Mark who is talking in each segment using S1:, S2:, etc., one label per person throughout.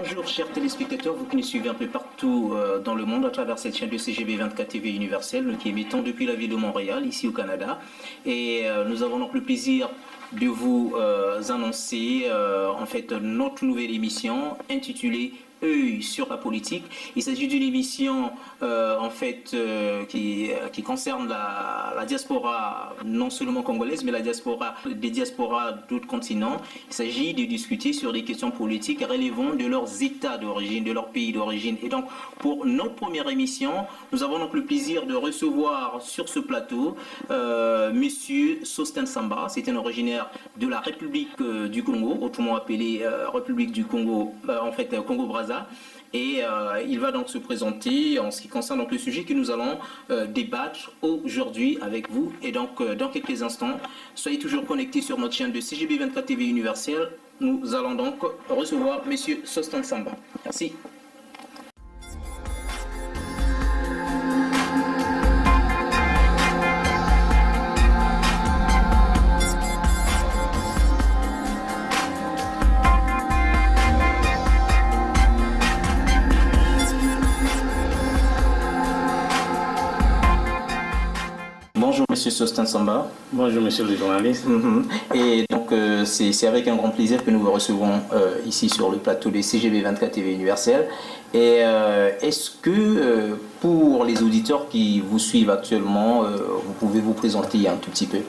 S1: Bonjour chers téléspectateurs, vous qui nous suivez un peu partout dans le monde à travers cette chaîne de CGB 24 TV universelle qui émettons depuis la ville de Montréal, ici au Canada. Et nous avons donc le plaisir de vous annoncer en fait notre nouvelle émission intitulée Œil sur la politique. Il s'agit d'une émission en fait qui concerne la diaspora non seulement congolaise mais la diaspora des diasporas d'autres continents. Il s'agit de discuter sur des questions politiques relevant de leurs états d'origine, de leur pays d'origine. Et donc pour notre première émission, nous avons donc le plaisir de recevoir sur ce plateau Monsieur Sostin Samba. C'est un originaire de la République du Congo, autrement appelée République du Congo, en fait Congo-Brazzaville. Et il va donc se présenter en ce qui concerne donc le sujet que nous allons débattre aujourd'hui avec vous. Et donc dans quelques instants, soyez toujours connectés sur notre chaîne de CGB 24 TV universelle. Nous allons donc recevoir Monsieur Sostin Samba. Merci. Bonjour Monsieur Sostin Samba.
S2: Bonjour Monsieur le journaliste.
S1: Et donc c'est avec un grand plaisir que nous vous recevons ici sur le plateau des CGB 24 TV universelle. Et est-ce que pour les auditeurs qui vous suivent actuellement, vous pouvez vous présenter un tout petit peu?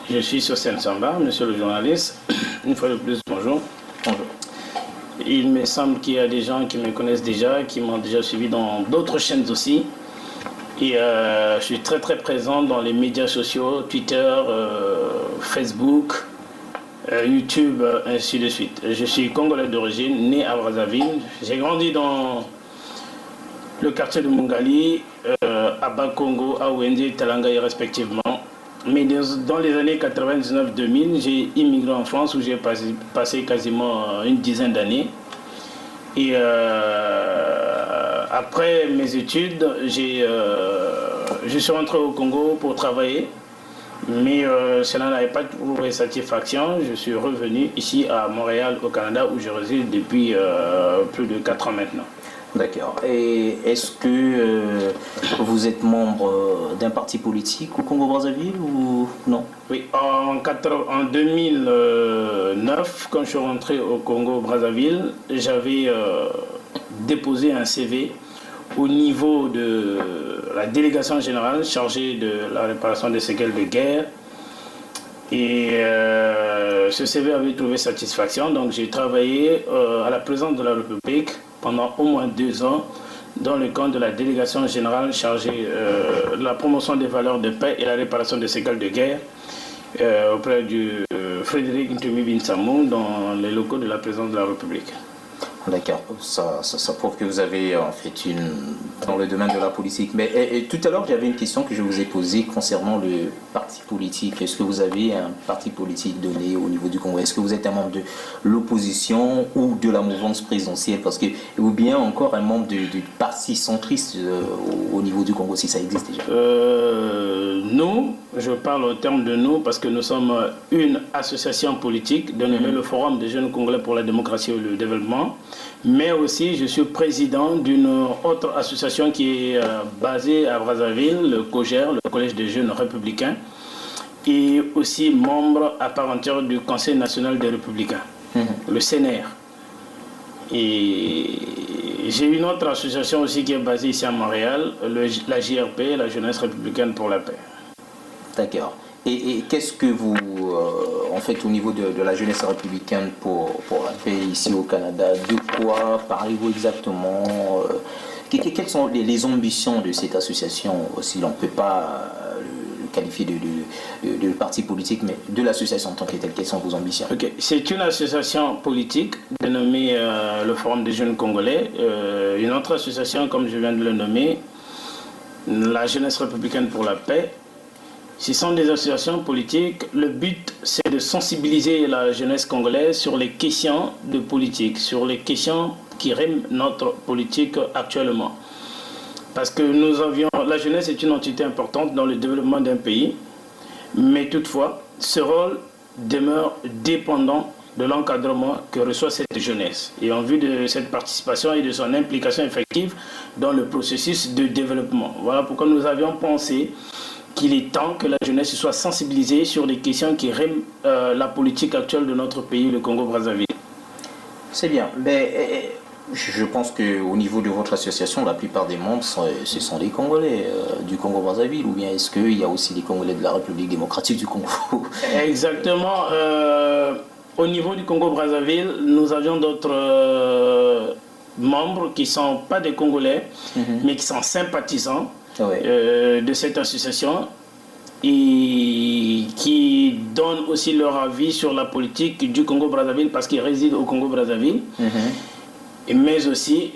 S2: Je suis Sostin Samba, Monsieur le journaliste. Une fois de plus, bonjour.
S1: Bonjour.
S2: Il me semble qu'il y a des gens qui me connaissent déjà, qui m'ont déjà suivi dans d'autres chaînes aussi. Et je suis très présent dans les médias sociaux, Twitter, Facebook, YouTube, ainsi de suite. Je suis congolais d'origine, né à Brazzaville. J'ai grandi dans le quartier de Mungali, à Bakongo, à Wende, Talangaye respectivement. Mais dans les années 99-2000, j'ai immigré en France où j'ai passé quasiment une dizaine d'années. Et après mes études, je suis rentré au Congo pour travailler, mais cela n'avait pas trouvé satisfaction. Je suis revenu ici à Montréal, au Canada, où je réside depuis plus de 4 ans maintenant.
S1: D'accord. Et est-ce que vous êtes membre d'un parti politique au Congo-Brazzaville ou non?
S2: Oui, en 2009, quand je suis rentré au Congo-Brazzaville, j'avais déposé un CV au niveau de la délégation générale chargée de la réparation des séquelles de guerre. Et ce CV avait trouvé satisfaction, donc j'ai travaillé à la présidence de la République pendant au moins 2 ans dans le cadre de la délégation générale chargée de la promotion des valeurs de paix et la réparation des séquelles de guerre auprès du Frédéric Ntumi Binsamou dans les locaux de la présidence de la République.
S1: D'accord, ça prouve que vous avez en fait dans le domaine de la politique. Mais tout à l'heure, j'avais une question que je vous ai posée concernant le parti politique. Est-ce que vous avez un parti politique donné au niveau du Congo? Est-ce que vous êtes un membre de l'opposition ou de la mouvance présidentielle? Ou bien encore un membre du parti centriste au niveau du Congo, si ça existe déjà?
S2: Nous, je parle au terme de nous parce que nous sommes une association politique dénommée le Forum des jeunes Congolais pour la démocratie et le développement. Mais aussi, je suis président d'une autre association qui est basée à Brazzaville, le COJER, le Collège des jeunes républicains, et aussi membre à part entière du Conseil national des républicains, le CNR. Et j'ai une autre association aussi qui est basée ici à Montréal, la JRP, la Jeunesse républicaine pour la paix.
S1: D'accord. Et qu'est-ce que vous, en fait, au niveau de la jeunesse républicaine pour la paix ici au Canada, de quoi parlez-vous exactement? Quelles sont les ambitions de cette association? Si l'on ne peut pas le qualifier de parti politique, mais de l'association en tant que telle, quelles sont vos ambitions?
S2: Okay. C'est une association politique dénommée le Forum des jeunes Congolais. Une autre association, comme je viens de le nommer, la Jeunesse républicaine pour la paix. Ce sont des associations politiques. Le but, c'est de sensibiliser la jeunesse congolaise sur les questions de politique, sur les questions qui riment notre politique actuellement. Parce que la jeunesse est une entité importante dans le développement d'un pays, mais toutefois, ce rôle demeure dépendant de l'encadrement que reçoit cette jeunesse et en vue de cette participation et de son implication effective dans le processus de développement. Voilà pourquoi nous avions pensé qu'il est temps que la jeunesse soit sensibilisée sur les questions qui riment la politique actuelle de notre pays, le Congo-Brazzaville.
S1: C'est bien. Mais je pense qu'au niveau de votre association, la plupart des membres, ce sont des Congolais du Congo-Brazzaville, ou bien est-ce qu'il y a aussi des Congolais de la République démocratique du Congo?
S2: Exactement. Au niveau du Congo-Brazzaville, nous avions d'autres membres qui ne sont pas des Congolais, mais qui sont sympathisants de cette association et qui donnent aussi leur avis sur la politique du Congo-Brazzaville parce qu'ils résident au Congo-Brazzaville. Mais aussi,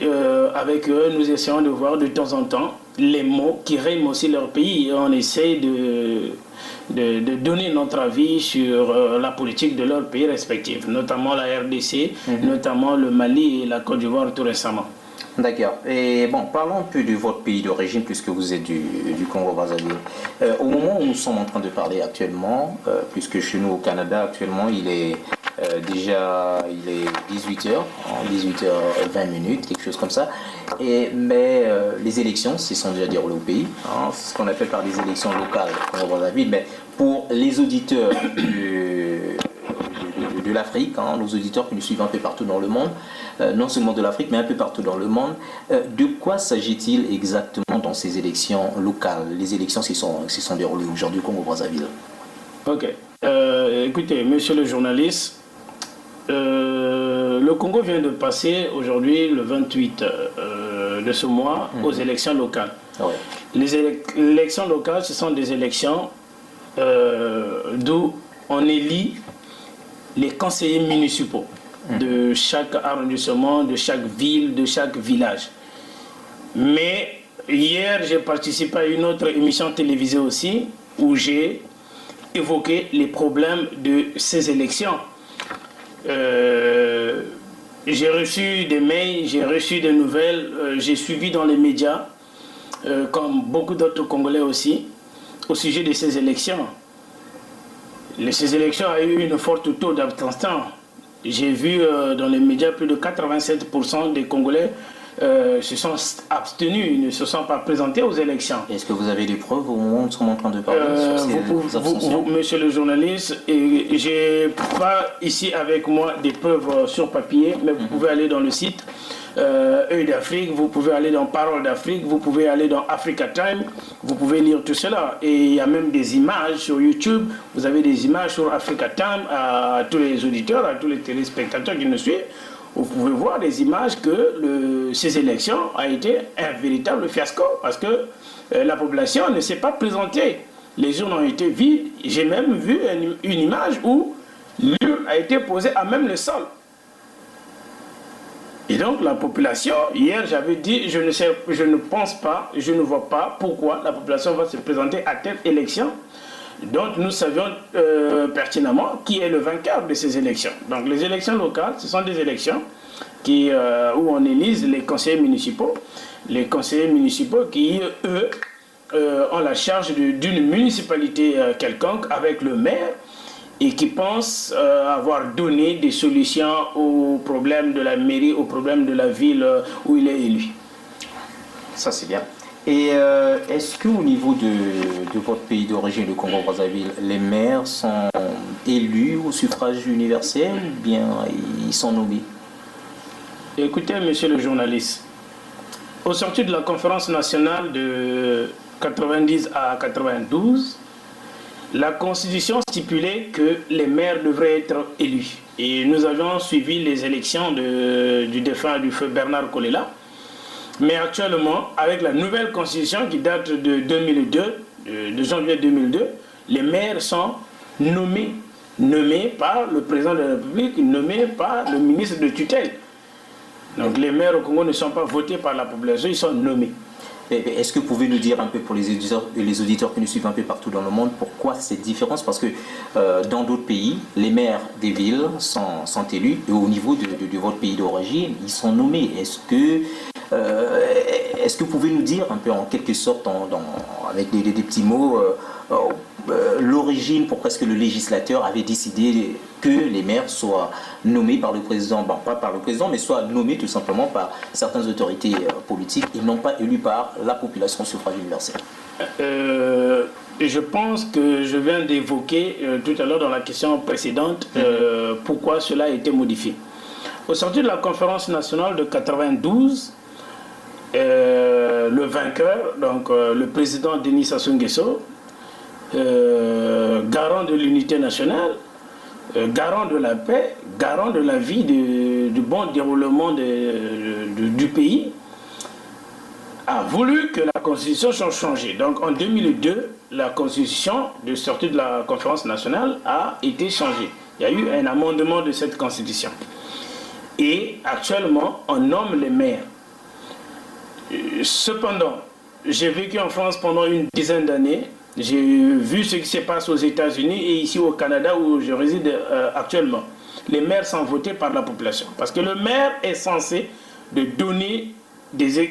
S2: avec eux, nous essayons de voir de temps en temps les mots qui riment aussi leur pays et on essaie de donner notre avis sur la politique de leur pays respectif, notamment la RDC, notamment le Mali et la Côte d'Ivoire tout récemment.
S1: D'accord. Et bon, parlons un peu de votre pays d'origine puisque vous êtes du Congo-Brazzaville. Au moment où nous sommes en train de parler actuellement, puisque chez nous au Canada actuellement il est déjà 18h, 18h20, quelque chose comme ça. Mais les élections se sont déjà déroulées au pays, c'est ce qu'on appelle par les élections locales au Congo-Brazzaville. Mais pour les auditeurs de l'Afrique, nos auditeurs qui nous suivent un peu partout dans le monde, non seulement de l'Afrique, mais un peu partout dans le monde. De quoi s'agit-il exactement dans ces élections locales, les élections qui se sont déroulées aujourd'hui au Congo-Brazzaville?
S2: Ok. Écoutez, monsieur le journaliste, le Congo vient de passer aujourd'hui, le 28 de ce mois, aux élections locales. Les élections locales, ce sont des élections d'où on élit les conseillers municipaux de chaque arrondissement, de chaque ville, de chaque village. Mais hier, j'ai participé à une autre émission télévisée aussi, où j'ai évoqué les problèmes de ces élections. J'ai reçu des mails, j'ai reçu des nouvelles, j'ai suivi dans les médias, comme beaucoup d'autres Congolais aussi, au sujet de ces élections. Ces élections ont eu une forte taux d'abstention. J'ai vu dans les médias plus de 87% des Congolais se sont abstenus, ils ne se sont pas présentés aux élections.
S1: Est-ce que vous avez des preuves au moment où nous sommes en train de parler sur ces abstentions?
S2: Monsieur le journaliste, je n'ai pas ici avec moi des preuves sur papier, mais vous pouvez aller dans le site Œil d'Afrique, vous pouvez aller dans Parole d'Afrique, vous pouvez aller dans Africa Time, vous pouvez lire tout cela. Et il y a même des images sur YouTube, vous avez des images sur Africa Time à tous les auditeurs, à tous les téléspectateurs qui nous suivent. Vous pouvez voir des images que ces élections ont été un véritable fiasco parce que la population ne s'est pas présentée. Les urnes ont été vides. J'ai même vu une image où l'urne a été posée à même le sol. Et donc la population, hier j'avais dit, je ne pense pas, je ne vois pas pourquoi la population va se présenter à telle élection. Donc nous savions pertinemment qui est le vainqueur de ces élections. Donc les élections locales, ce sont des élections où on élise les conseillers municipaux. Les conseillers municipaux qui, eux, ont la charge d'une municipalité quelconque avec le maire et qui pensent avoir donné des solutions aux problèmes de la mairie, aux problèmes de la ville où il est élu.
S1: Ça c'est bien. Et est-ce qu'au niveau de votre pays d'origine, le Congo-Brazzaville, les maires sont élus au suffrage universel ou bien ils sont nommés?
S2: Écoutez, monsieur le journaliste, au sortir de la conférence nationale de 90 à 92, la Constitution stipulait que les maires devraient être élus. Et nous avions suivi les élections du défunt du feu Bernard Kolela. Mais actuellement, avec la nouvelle Constitution qui date de 2002, de janvier 2002, les maires sont nommés par le président de la République, nommés par le ministre de tutelle. Donc les maires au Congo ne sont pas votés par la population, ils sont nommés.
S1: Est-ce que vous pouvez nous dire un peu pour les auditeurs qui nous suivent un peu partout dans le monde, pourquoi cette différence? Parce que dans d'autres pays, les maires des villes sont élus et au niveau de votre pays d'origine, ils sont nommés. Est-ce que Est-ce que vous pouvez nous dire un peu en quelque sorte, avec des petits mots, l'origine, pourquoi est-ce que le législateur avait décidé que les maires soient nommés par le président, bon, pas par le président, mais soient nommés tout simplement par certaines autorités politiques et non pas élus par la population au suffrage universel?
S2: Je pense que je viens d'évoquer tout à l'heure dans la question précédente pourquoi cela a été modifié. Au sortir de la conférence nationale de 92, le vainqueur, donc le président Denis Sassou Nguesso, garant de l'unité nationale, garant de la paix, garant de la vie, du bon déroulement du pays, a voulu que la Constitution soit changée. Donc en 2002, la Constitution, de sortie de la conférence nationale, a été changée. Il y a eu un amendement de cette Constitution. Et actuellement, on nomme les maires. Cependant, j'ai vécu en France pendant une dizaine d'années. J'ai vu ce qui se passe aux États-Unis et ici au Canada où je réside actuellement. Les maires sont votés par la population. Parce que le maire est censé donner des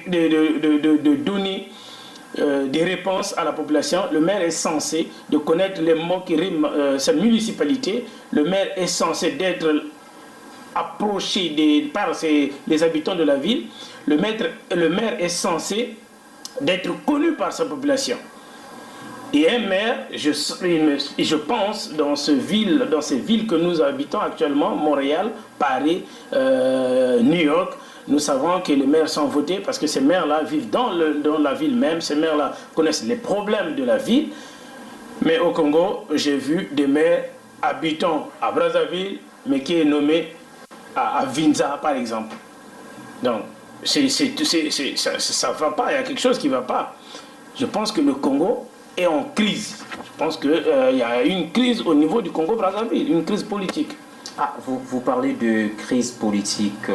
S2: réponses à la population. Le maire est censé de connaître les mots qui riment sa municipalité. Le maire est censé d'être approché par les habitants de la ville. Le maire est censé d'être connu par sa population. Et un maire, je pense, dans ces villes que nous habitons actuellement, Montréal, Paris, New York, nous savons que les maires sont votés parce que ces maires-là vivent dans la ville même, ces maires-là connaissent les problèmes de la ville. Mais au Congo, j'ai vu des maires habitant à Brazzaville, mais qui est nommé à Vinza, par exemple. Donc, ça ne va pas, il y a quelque chose qui ne va pas. Je pense que le Congo est en crise. Je pense qu'il y a une crise au niveau du Congo-Brazzaville, une crise politique.
S1: Ah, vous parlez de crise politique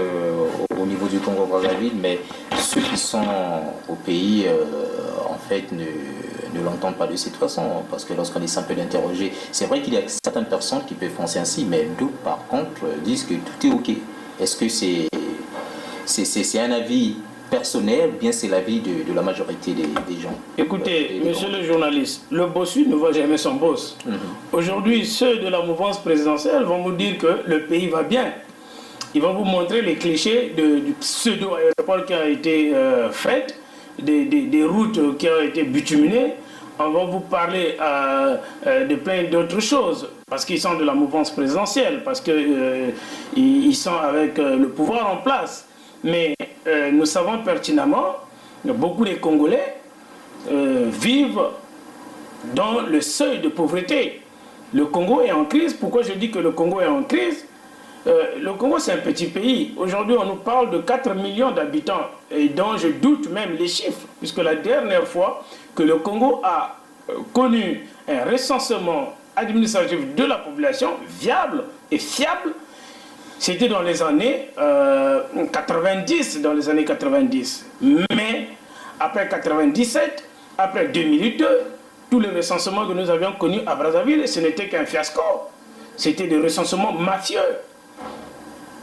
S1: au niveau du Congo-Brazzaville, mais ceux qui sont au pays, en fait, ne l'entendent pas de cette façon, parce que lorsqu'on essaie un peu d'interroger, c'est vrai qu'il y a certaines personnes qui peuvent penser ainsi, mais d'autres, par contre, disent que tout est OK. Est-ce que c'est un avis personnel, ou bien c'est l'avis de la majorité des gens?
S2: Écoutez, monsieur le journaliste, le bossu ne voit jamais son boss. Aujourd'hui, ceux de la mouvance présidentielle vont vous dire que le pays va bien. Ils vont vous montrer les clichés du pseudo-aéroport qui a été fait, des routes qui ont été bituminées. On va vous parler de plein d'autres choses, parce qu'ils sont de la mouvance présidentielle, parce qu'ils sont avec le pouvoir en place. Mais nous savons pertinemment que beaucoup de Congolais vivent dans le seuil de pauvreté. Le Congo est en crise. Pourquoi je dis que le Congo est en crise? Le Congo, c'est un petit pays. Aujourd'hui, on nous parle de 4 millions d'habitants, et dont je doute même les chiffres, puisque la dernière fois que le Congo a connu un recensement administratif de la population viable et fiable, c'était dans les années 90, Mais après 97, après 2002, tous les recensements que nous avions connus à Brazzaville, ce n'était qu'un fiasco. C'était des recensements mafieux,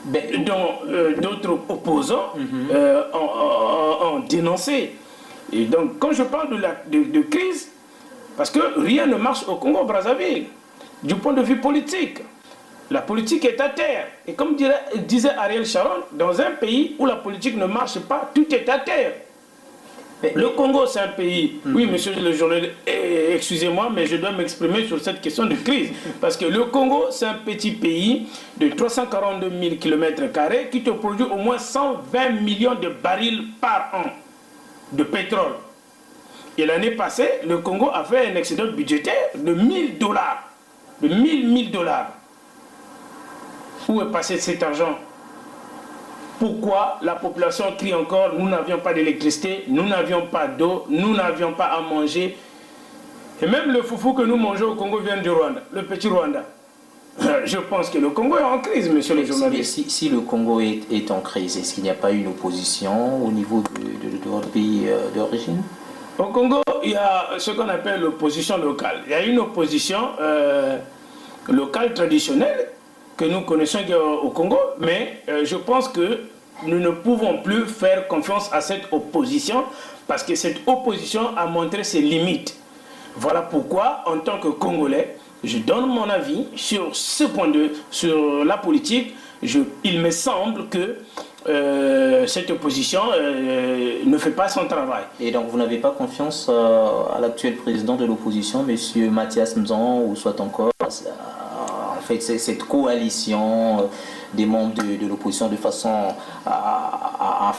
S2: dont d'autres opposants ont dénoncé. Et donc, quand je parle de crise, parce que rien ne marche au Congo-Brazzaville, du point de vue politique. La politique est à terre. Et comme disait Ariel Sharon, dans un pays où la politique ne marche pas, tout est à terre. Le Congo, c'est un pays... Oui, monsieur le journaliste, excusez-moi, mais je dois m'exprimer sur cette question de crise. Parce que le Congo, c'est un petit pays de 342 000 km² qui te produit au moins 120 millions de barils par an de pétrole. Et l'année passée, le Congo a fait un excédent budgétaire de $1000. De 1000 dollars. Où est passé cet argent? Pourquoi la population crie encore? Nous n'avions pas d'électricité, nous n'avions pas d'eau, nous n'avions pas à manger. Et même le foufou que nous mangeons au Congo vient du Rwanda, le petit Rwanda. Je pense que le Congo est en crise, monsieur le journaliste.
S1: Si le Congo est en crise, est-ce qu'il n'y a pas une opposition au niveau de votre pays d'origine?
S2: Au Congo, il y a ce qu'on appelle l'opposition locale. Il y a une opposition locale traditionnelle que nous connaissons au Congo, mais je pense que nous ne pouvons plus faire confiance à cette opposition parce que cette opposition a montré ses limites. Voilà pourquoi, en tant que Congolais, je donne mon avis sur ce point sur la politique. Il me semble que cette opposition ne fait pas son travail.
S1: Et donc vous n'avez pas confiance à l'actuel président de l'opposition, M. Mathias Nzan, ou soit encore en fait cette coalition des membres de l'opposition de façon à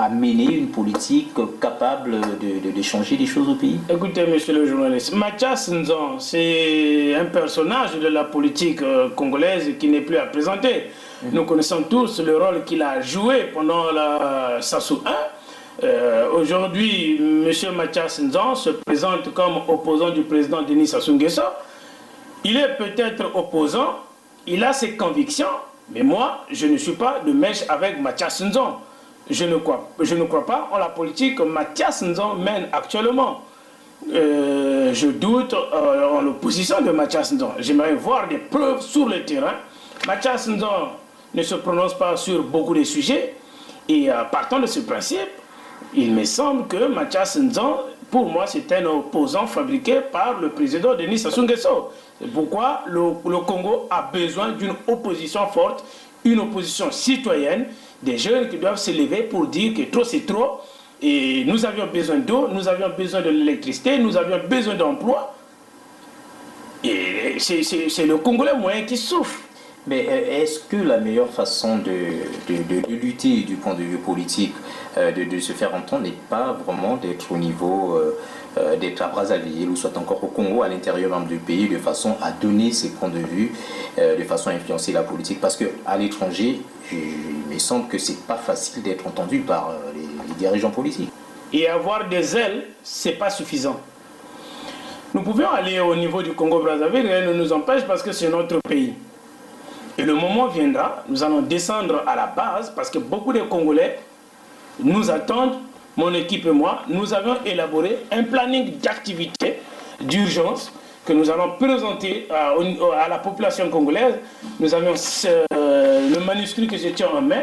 S1: mener une politique capable de changer les choses au pays?
S2: Écoutez, monsieur le journaliste, Mathias Nzan, c'est un personnage de la politique congolaise qui n'est plus à présenter. Nous connaissons tous le rôle qu'il a joué pendant la Sassou 1. Aujourd'hui, M. Mathias Nzan se présente comme opposant du président Denis Sassou Nguesso. Il est peut-être opposant, il a ses convictions, mais moi, je ne suis pas de mèche avec Mathias Nzan. Je ne crois pas en la politique que Mathias Nzan mène actuellement. Je doute en l'opposition de Mathias Nzan. J'aimerais voir des preuves sur le terrain. Mathias Nzan ne se prononce pas sur beaucoup de sujets. Et partant de ce principe, il me semble que Mathias Nzan, pour moi, c'est un opposant fabriqué par le président Denis Sassou Nguesso. C'est pourquoi le Congo a besoin d'une opposition forte, une opposition citoyenne, des jeunes qui doivent se lever pour dire que trop c'est trop. Et nous avions besoin d'eau, nous avions besoin de l'électricité, nous avions besoin d'emploi. Et c'est le Congolais moyen qui souffre.
S1: Mais est-ce que la meilleure façon de lutter du point de vue politique, de se faire entendre, n'est pas vraiment d'être au niveau, d'être à Brazzaville ou soit encore au Congo, à l'intérieur même du pays, de façon à donner ses points de vue, de façon à influencer la politique? Parce qu'à l'étranger, il me semble que c'est pas facile d'être entendu par les dirigeants politiques.
S2: Et avoir des ailes, c'est pas suffisant. Nous pouvions aller au niveau du Congo-Brazzaville, rien ne nous empêche parce que c'est notre pays. Et le moment viendra, nous allons descendre à la base parce que beaucoup de Congolais nous attendent, mon équipe et moi, nous avons élaboré un planning d'activité d'urgence que nous allons présenter à la population congolaise. Nous avons le manuscrit que je tiens en main,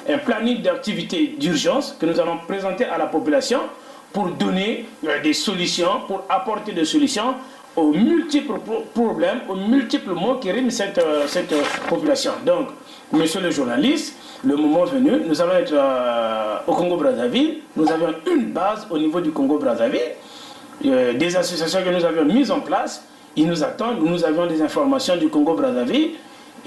S2: un planning d'activité d'urgence que nous allons présenter à la population pour donner des solutions, pour apporter des solutions aux multiples problèmes, aux multiples maux qui riment cette population. Donc, monsieur le journaliste, le moment venu, nous allons être au Congo-Brazzaville. Nous avons une base au niveau du Congo-Brazzaville, des associations que nous avions mises en place. Ils nous attendent, nous avions des informations du Congo-Brazzaville.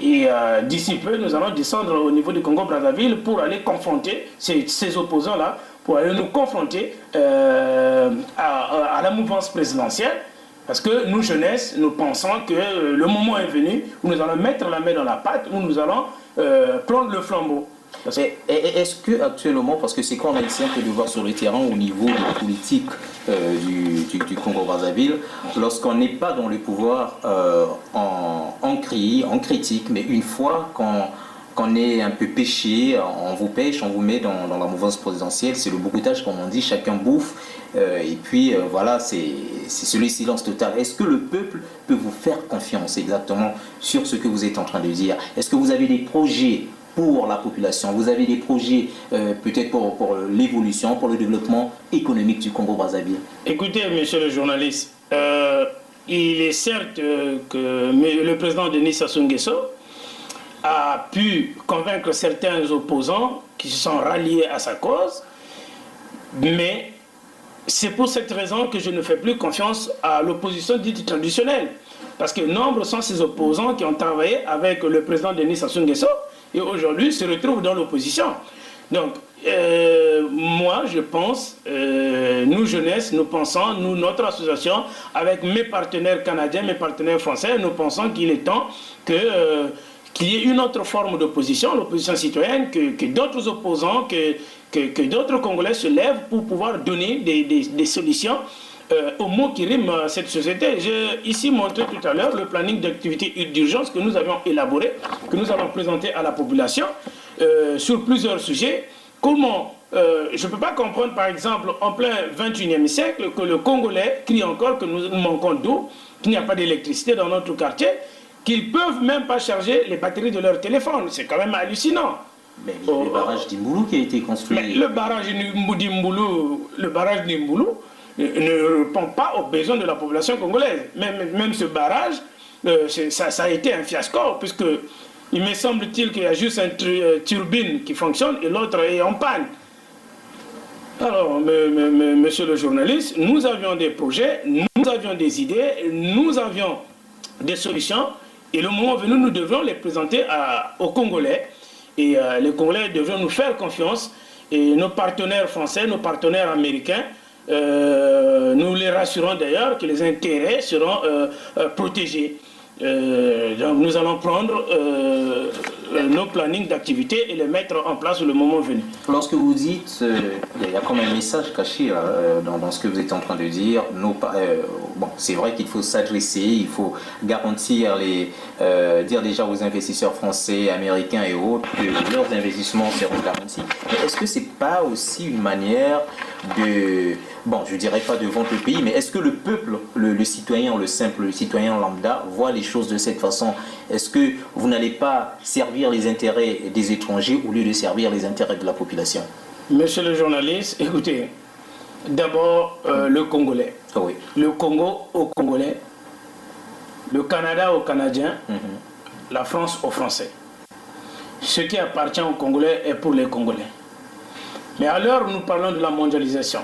S2: Et d'ici peu, nous allons descendre au niveau du Congo-Brazzaville pour aller confronter ces opposants-là, pour aller nous confronter à la mouvance présidentielle. Parce que nous, jeunesse, nous pensons que le moment est venu où nous allons mettre la main dans la pâte, où nous allons prendre le flambeau.
S1: Est-ce que actuellement, parce que c'est qu'on a ici un peu de voir sur le terrain au niveau de politique du Congo-Brazzaville, lorsqu'on n'est pas dans le pouvoir, on crie, on critique, mais une fois qu'on est un peu péché, on vous pêche, on vous met dans la mouvance présidentielle, c'est le boucoutage comme on dit, chacun bouffe, et puis voilà, c'est le silence total. Est-ce que le peuple peut vous faire confiance exactement sur ce que vous êtes en train de dire? Est-ce que vous avez des projets pour la population? Vous avez des projets peut-être pour l'évolution, pour le développement économique du Congo-Brazzaville?
S2: Écoutez, monsieur le journaliste, il est certes que le président Denis Sassou Nguesso a pu convaincre certains opposants qui se sont ralliés à sa cause, mais c'est pour cette raison que je ne fais plus confiance à l'opposition dite traditionnelle. Parce que nombreux sont ces opposants qui ont travaillé avec le président Denis Sassou Nguesso et aujourd'hui se retrouvent dans l'opposition. Donc, moi, je pense, nous, jeunesse, nous pensons, nous, notre association, avec mes partenaires canadiens, mes partenaires français, nous pensons qu'il est temps qu'il y ait une autre forme d'opposition, l'opposition citoyenne, que d'autres opposants, que d'autres Congolais se lèvent pour pouvoir donner des solutions aux maux qui riment cette société. J'ai ici montré tout à l'heure le planning d'activité d'urgence que nous avions élaboré, que nous avons présenté à la population sur plusieurs sujets. Comment je ne peux pas comprendre, par exemple, en plein 21e siècle, que le Congolais crie encore que nous manquons d'eau, qu'il n'y a pas d'électricité dans notre quartier, qu'ils ne peuvent même pas charger les batteries de leur téléphone. C'est quand même hallucinant.
S1: Mais le barrage d'Imboulou qui a été construit.
S2: Mais le barrage d'Imboulou ne répond pas aux besoins de la population congolaise. Même ce barrage, ça a été un fiasco, puisque il me semble-t-il qu'il y a juste une turbine qui fonctionne et l'autre est en panne. Alors, monsieur le journaliste, nous avions des projets, nous avions des idées, nous avions des solutions, et le moment venu, nous devions les présenter aux Congolais. Et les Congolais devront nous faire confiance, et nos partenaires français, nos partenaires américains, nous les rassurons d'ailleurs que les intérêts seront protégés. Donc nous allons prendre nos plannings d'activité et les mettre en place le moment venu.
S1: Lorsque vous dites, il y a comme un message caché dans ce que vous êtes en train de dire. Bon, c'est vrai qu'il faut s'adresser, il faut garantir dire déjà aux investisseurs français, américains et autres que leurs investissements seront garantis. Mais est-ce que c'est pas aussi une manière de, bon, je dirais pas de vendre le pays, mais est-ce que le peuple, le citoyen, le simple citoyen lambda, voit les choses de cette façon? Est-ce que vous n'allez pas servir les intérêts des étrangers au lieu de servir les intérêts de la population?
S2: Monsieur le journaliste, écoutez, d'abord le Congolais.
S1: Oui.
S2: Le Congo aux Congolais, le Canada aux Canadiens, la France aux Français. Ce qui appartient aux Congolais est pour les Congolais. Mais à l'heure où nous parlons de la mondialisation,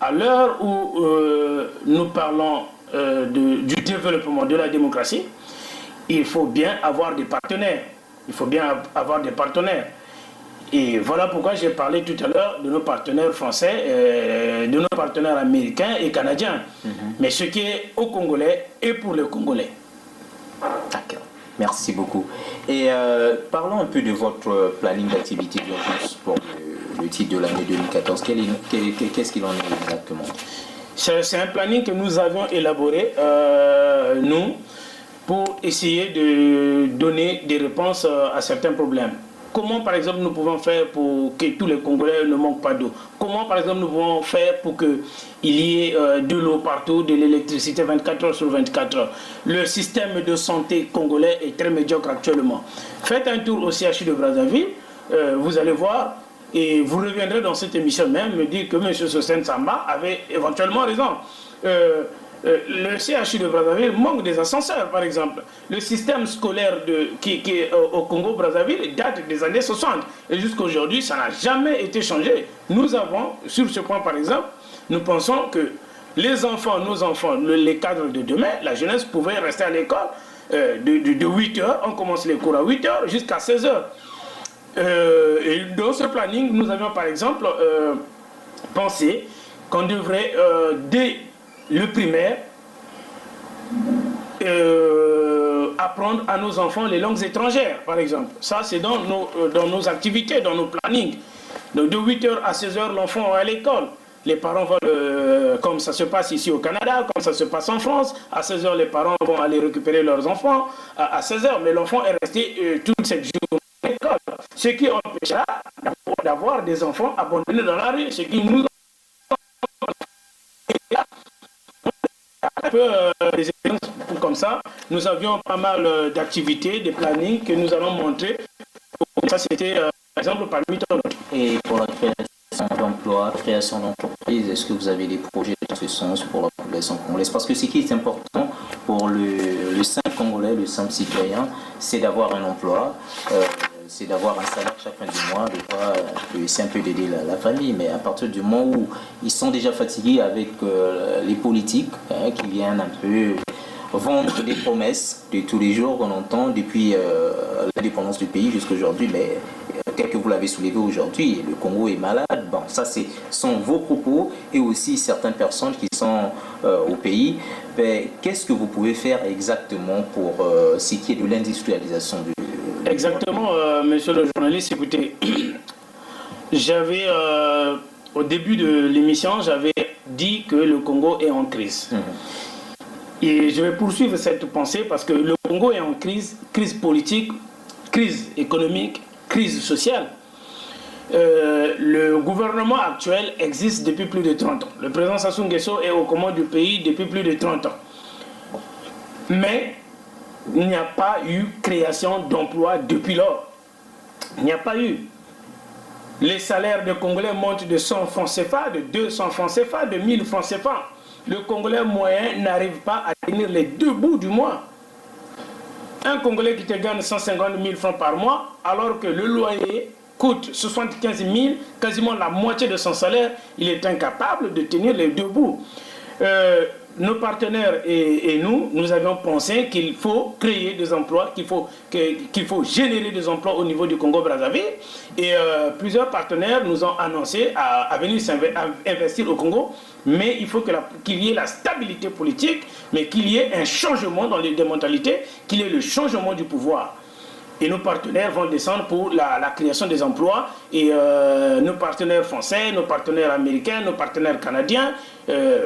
S2: à l'heure où nous parlons du développement de la démocratie, il faut bien avoir des partenaires. Il faut bien avoir des partenaires. Et voilà pourquoi j'ai parlé tout à l'heure de nos partenaires français, de nos partenaires américains et canadiens. Mais ce qui est aux Congolais est pour les Congolais.
S1: D'accord. Merci beaucoup. Et parlons un peu de votre planning d'activité d'urgence pour le titre de l'année 2014. Qu'est-ce qu'il en est exactement?
S2: C'est un planning que nous avions élaboré, nous, pour essayer de donner des réponses à certains problèmes. Comment, par exemple, nous pouvons faire pour que tous les Congolais ne manquent pas d'eau? Comment, par exemple, nous pouvons faire pour qu'il y ait de l'eau partout, de l'électricité 24 heures sur 24 heures? Le système de santé congolais est très médiocre actuellement. Faites un tour au CHU de Brazzaville, vous allez voir, et vous reviendrez dans cette émission même me dire que M. Sosen Samba avait éventuellement raison. Le CHU de Brazzaville manque des ascenseurs, par exemple. Le système scolaire qui est au Congo-Brazzaville date des années 60. Et jusqu'à aujourd'hui, ça n'a jamais été changé. Nous avons, sur ce point par exemple, nous pensons que les enfants, nos enfants, les cadres de demain, la jeunesse pouvait rester à l'école de 8 heures. On commence les cours à 8 heures jusqu'à 16 heures. Et dans ce planning, nous avions par exemple pensé qu'on devrait, dès le primaire, apprendre à nos enfants les langues étrangères, par exemple. Ça, c'est dans nos activités, dans nos plannings. Donc, de 8h à 16h, l'enfant est à l'école. Les parents vont, comme ça se passe ici au Canada, comme ça se passe en France, à 16h, les parents vont aller récupérer leurs enfants à 16h, mais l'enfant est resté toute cette journée à l'école. Ce qui empêchera d'avoir des enfants abandonnés dans la rue, ce qui nous des expériences comme ça. Nous avions pas mal d'activités, des plannings que nous allons montrer. Ça, c'était par exemple parmi d'autres.
S1: Et pour la création d'emplois, création d'entreprises, est-ce que vous avez des projets dans ce sens pour la population congolaise? Parce que ce qui est important pour le simple Congolais, le simple citoyen, c'est d'avoir un emploi. C'est d'avoir un salaire chaque fin du mois, c'est un peu d'aider la famille, mais à partir du moment où ils sont déjà fatigués avec les politiques qui viennent un peu vendre des promesses de tous les jours qu'on entend depuis l'indépendance du pays jusqu'à aujourd'hui, mais tel que vous l'avez soulevé aujourd'hui, le Congo est malade. Bon, ça sont vos propos et aussi certaines personnes qui sont au pays. Qu'est-ce que vous pouvez faire exactement pour ce qui est de l'industrialisation du
S2: Exactement, monsieur le journaliste, écoutez, j'avais, au début de l'émission, j'avais dit que le Congo est en crise. Et je vais poursuivre cette pensée parce que le Congo est en crise, crise politique, crise économique, crise sociale. Le gouvernement actuel existe depuis plus de 30 ans. Le président Sassou Nguesso est aux commandes du pays depuis plus de 30 ans. Mais il n'y a pas eu création d'emplois depuis lors. Il n'y a pas eu. Les salaires des Congolais montent de 100 francs CFA, de 200 francs CFA, de 1000 francs CFA. Le Congolais moyen n'arrive pas à tenir les 2 bouts du mois. Un Congolais qui te gagne 150 000 francs par mois, alors que le loyer coûte 75 000, quasiment la moitié de son salaire, il est incapable de tenir les 2 bouts. Nos partenaires et nous avions pensé qu'il faut créer des emplois, qu'il faut générer des emplois au niveau du Congo-Brazzaville. Et plusieurs partenaires nous ont annoncé à venir investir au Congo, mais il faut qu'il y ait la stabilité politique, mais qu'il y ait un changement dans les mentalités, qu'il y ait le changement du pouvoir. Et nos partenaires vont descendre pour la création des emplois. Et nos partenaires français, nos partenaires américains, nos partenaires canadiens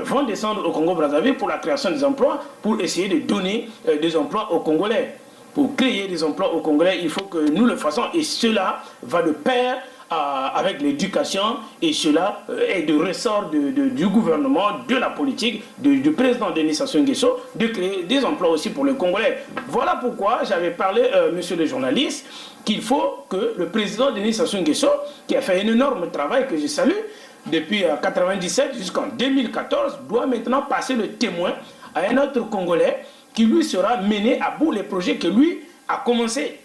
S2: vont descendre au Congo-Brazzaville pour la création des emplois, pour essayer de donner des emplois aux Congolais. Pour créer des emplois aux Congolais, il faut que nous le fassions. Et cela va de pair avec l'éducation, et cela est de ressort du gouvernement, de la politique, du président Denis Sassou Nguesso, de créer des emplois aussi pour les Congolais. Voilà pourquoi j'avais parlé, monsieur le journaliste, qu'il faut que le président Denis Sassou Nguesso, qui a fait un énorme travail que je salue, depuis 1997 jusqu'en 2014, doit maintenant passer le témoin à un autre Congolais qui lui sera mené à bout les projets que lui a commencé.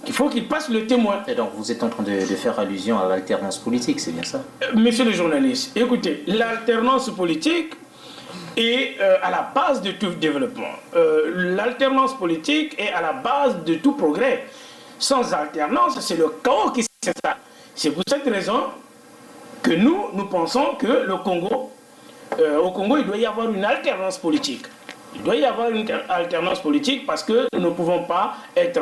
S2: Il faut qu'il passe le témoin.
S1: Et donc vous êtes en train de faire allusion à l'alternance politique, c'est bien ça?
S2: Monsieur le journaliste, écoutez, l'alternance politique est à la base de tout développement. L'alternance politique est à la base de tout progrès. Sans alternance, c'est le chaos qui s'installe. C'est pour cette raison que nous pensons que au Congo, il doit y avoir une alternance politique. Il doit y avoir une alternance politique parce que nous ne pouvons pas être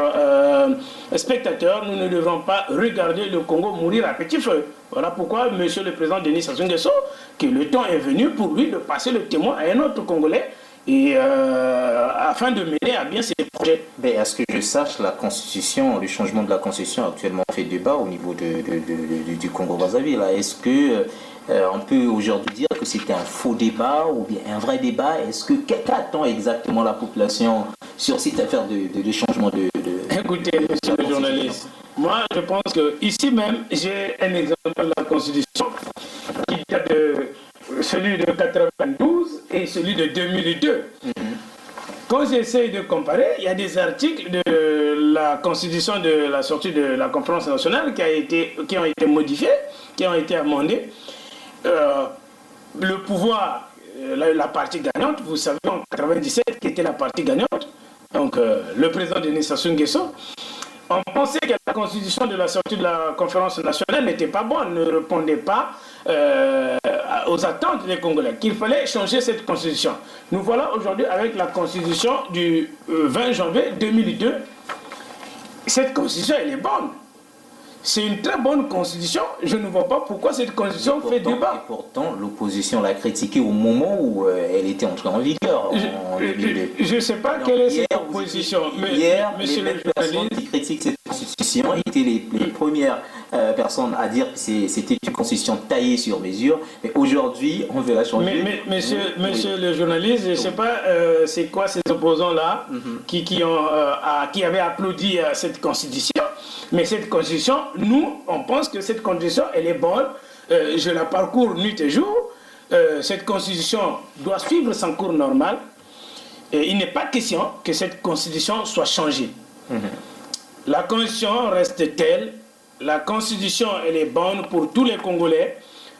S2: spectateurs, nous ne devons pas regarder le Congo mourir à petit feu. Voilà pourquoi monsieur le président Denis Sassou Nguesso, que le temps est venu pour lui de passer le témoin à un autre Congolais et afin de mener à bien ses projets.
S1: Mais à ce que je sache, la Constitution, le changement de la Constitution actuellement fait débat au niveau du Congo-Brazzaville. Est-ce que on peut aujourd'hui dire que c'était un faux débat ou bien un vrai débat? Est-ce que qu'attend exactement la population sur cette affaire de changement de
S2: Écoutez, monsieur le journaliste, moi je pense que ici même j'ai un exemple de la Constitution qui date de celui de 92 et celui de 2002. Quand j'essaie de comparer, il y a des articles de la Constitution de la sortie de la conférence nationale qui ont été modifiés, qui ont été amendés. Le pouvoir, la partie gagnante, vous savez en 97 qui était la partie gagnante, donc le président Denis Sassou Nguesso, on pensait que la constitution de la sortie de la conférence nationale n'était pas bonne, ne répondait pas aux attentes des Congolais, qu'il fallait changer cette constitution. Nous voilà aujourd'hui avec la constitution du 20 janvier 2002. Cette constitution, elle est bonne. C'est une très bonne constitution. Je ne vois pas pourquoi cette constitution fait débat.
S1: Et pourtant, l'opposition l'a critiquée au moment où elle était entrée en vigueur.
S2: Je ne sais pas quelle est cette opposition.
S1: Hier, les personnes qui critiquent cette constitution étaient les premières personnes à dire que c'était une constitution taillée sur mesure. Mais aujourd'hui, on veut la changer.
S2: Monsieur le journaliste, je ne sais pas c'est quoi ces opposants-là qui avaient applaudi cette constitution. Mais cette constitution, nous, on pense que cette constitution, elle est bonne. Je la parcours nuit et jour. Cette constitution doit suivre son cours normal. Et il n'est pas question que cette constitution soit changée. La constitution reste telle. La constitution, elle est bonne pour tous les Congolais.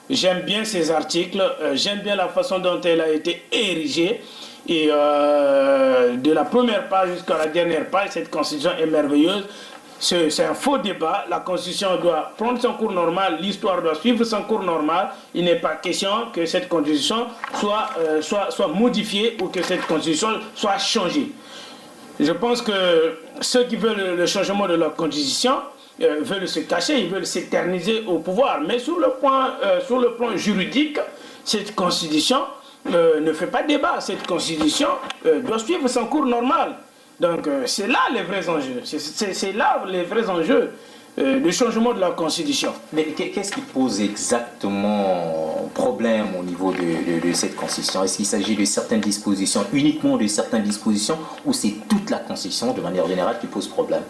S2: J'aime bien ces articles. J'aime bien la façon dont elle a été érigée. Et de la première page jusqu'à la dernière page, cette constitution est merveilleuse. C'est un faux débat. La Constitution doit prendre son cours normal, l'histoire doit suivre son cours normal. Il n'est pas question que cette Constitution soit modifiée ou que cette Constitution soit changée. Je pense que ceux qui veulent le changement de la Constitution veulent se cacher, ils veulent s'éterniser au pouvoir. Mais sur le plan juridique, cette Constitution ne fait pas débat. Cette Constitution doit suivre son cours normal. Donc c'est là les vrais enjeux, c'est là les vrais enjeux du changement de la Constitution.
S1: Mais qu'est-ce qui pose exactement problème au niveau de cette Constitution? Est-ce qu'il s'agit de certaines dispositions, uniquement de certaines dispositions, ou c'est toute la Constitution de manière générale qui pose problème?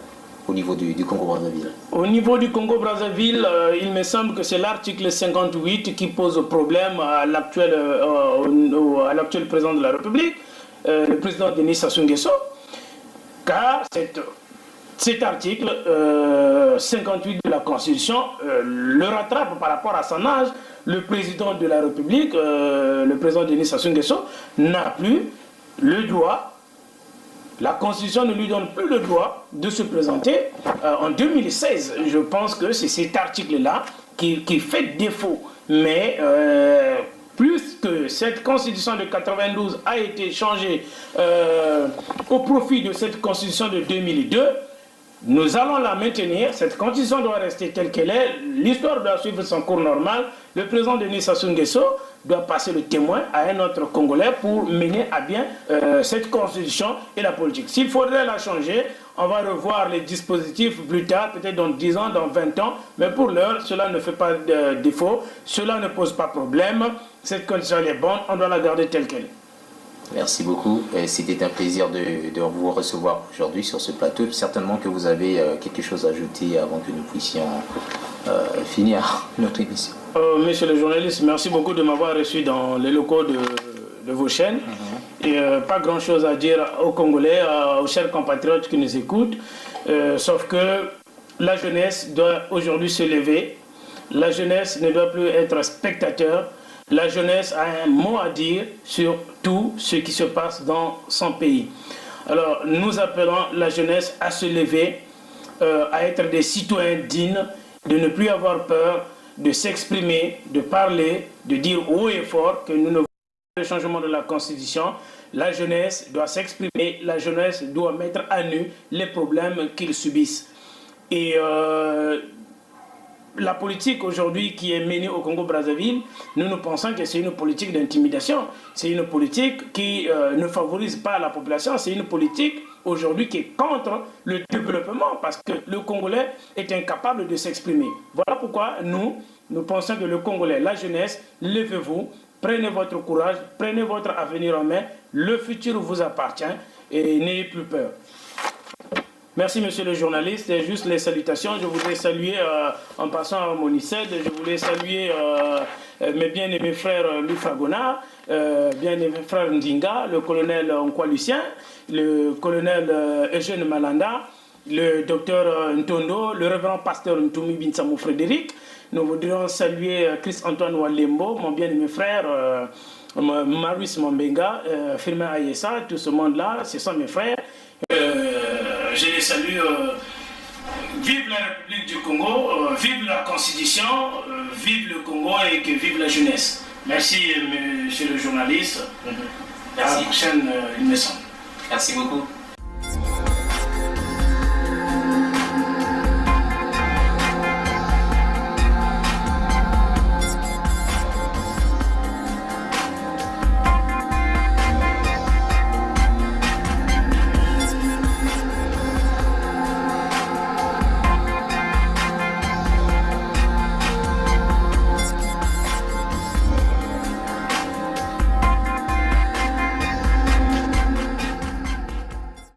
S1: au niveau du Congo-Brazzaville?
S2: Au niveau du Congo-Brazzaville, il me semble que c'est l'article 58 qui pose problème à l'actuel président de la République, le président Denis Sassou Nguesso, car cet article 58 de la Constitution le rattrape par rapport à son âge. Le président de la République, le président Denis Sassou Nguesso, n'a plus le droit. La Constitution ne lui donne plus le droit de se présenter en 2016. Je pense que c'est cet article-là qui fait défaut. Mais plus que cette Constitution de 92 a été changée au profit de cette Constitution de 2002, nous allons la maintenir. Cette Constitution doit rester telle qu'elle est. L'histoire doit suivre son cours normal. Le président Denis Sassou Nguesso doit passer le témoin à un autre Congolais pour mener à bien cette Constitution et la politique. S'il faudrait la changer, on va revoir les dispositifs plus tard, peut-être dans 10 ans, dans 20 ans. Mais pour l'heure, cela ne fait pas de défaut. Cela ne pose pas problème. Cette Constitution est bonne. On doit la garder telle qu'elle est.
S1: Merci beaucoup. C'était un plaisir de vous recevoir aujourd'hui sur ce plateau. Certainement que vous avez quelque chose à ajouter avant que nous puissions finir notre émission.
S2: Monsieur le journaliste, merci beaucoup de m'avoir reçu dans les locaux de vos chaînes. Et pas grand-chose à dire aux Congolais, aux chers compatriotes qui nous écoutent, sauf que la jeunesse doit aujourd'hui se lever. La jeunesse ne doit plus être spectateur. La jeunesse a un mot à dire sur tout ce qui se passe dans son pays. Alors, nous appelons la jeunesse à se lever, à être des citoyens dignes, de ne plus avoir peur, de s'exprimer, de parler, de dire haut et fort que nous ne voulons pas le changement de la Constitution. La jeunesse doit s'exprimer, la jeunesse doit mettre à nu les problèmes qu'ils subissent. Et la politique aujourd'hui qui est menée au Congo-Brazzaville, nous pensons que c'est une politique d'intimidation. C'est une politique qui ne favorise pas la population. C'est une politique aujourd'hui qui est contre le développement parce que le Congolais est incapable de s'exprimer. Voilà pourquoi nous pensons que le Congolais, la jeunesse, levez-vous, prenez votre courage, prenez votre avenir en main. Le futur vous appartient et n'ayez plus peur. Merci, monsieur le journaliste. Et juste les salutations. Je voudrais saluer, en passant à Monicède, je voulais saluer mes bien-aimés frères Lufagona, bien-aimés frères Ndinga, le colonel Nkwa Lucien, le colonel Eugène Malanda, le docteur Ntondo, le révérend pasteur Ntoumi Binsamou Frédéric. Nous voudrions saluer Chris-Antoine Walembo, mon bien-aimé frère, Maurice Mombenga, Firmin Ayessa, tout ce monde-là, ce sont mes frères. Je les salue. Vive la République du Congo, vive la Constitution, vive le Congo et que vive la jeunesse. Merci, monsieur le journaliste.
S1: Merci.
S2: À la prochaine émission.
S1: Merci beaucoup.